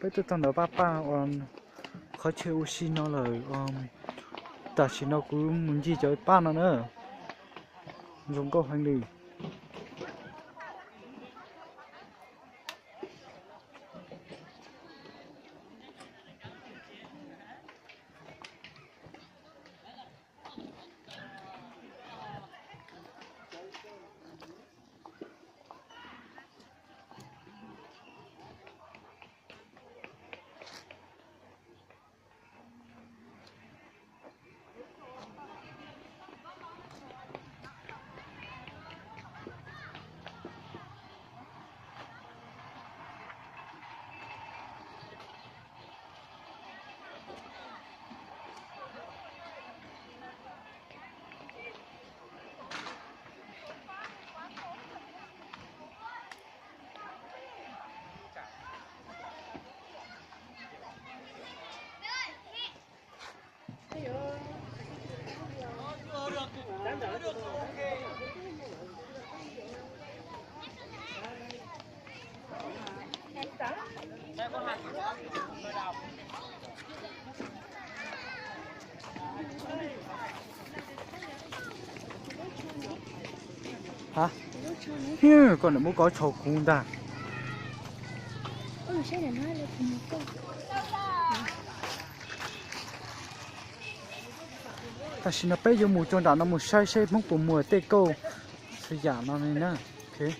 bây giờ tao nói ba khó chơi oxy nó là ta chỉ nó cũng muốn gì cho ba nó nữa dùng câu hành đi hả? Còn là muốn có chầu cũng đã. Ta xin nó bây giờ mùa tròn đã nó một sai mong của mùa tê câu sẽ giả nó này nè. Ok.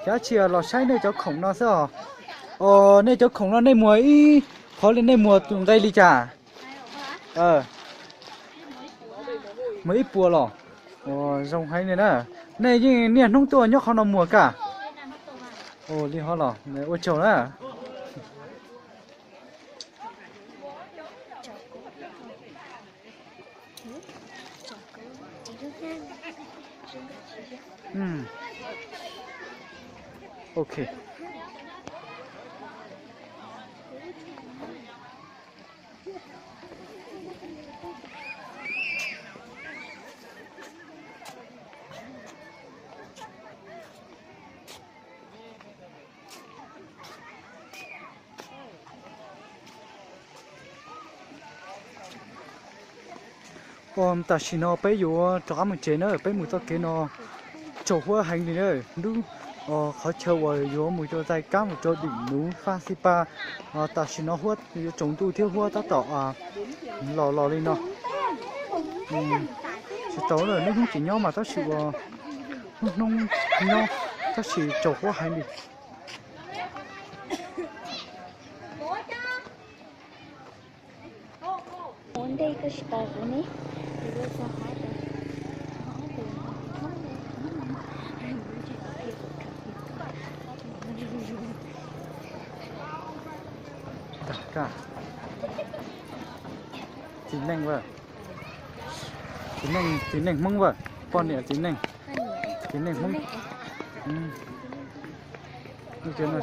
Giá chia lò sai này cho khổng nó sao? Này cho khổng nó này mùa ý khó lên này mùa tụi đây đi chả. Mấy bùa lò. Rồng hay này nè. Này chứ nè nông tuổi nhóc không nó mùa cả. Đi ho lò, này ôi trời đó. Ok. Ta chỉ nó bây giờ cho mình chơi nữa, bây giờ tao kêu nó chỗ hoa hành gì nữa, đúng khó chơi rồi, giờ mình cho tay cá một cho đỉnh núi pha sipa, ta chỉ nó hoa trồng tu thiếu hoa ta tỏ lò lên nó, chỉ tao rồi nó không chỉ nhau mà ta chỉ nông nhau, ta chỉ chỗ hoa hành đi. Đây cái star của này, cả chính năng vợ chính năng mông vợ con này chính năng mông như thế nào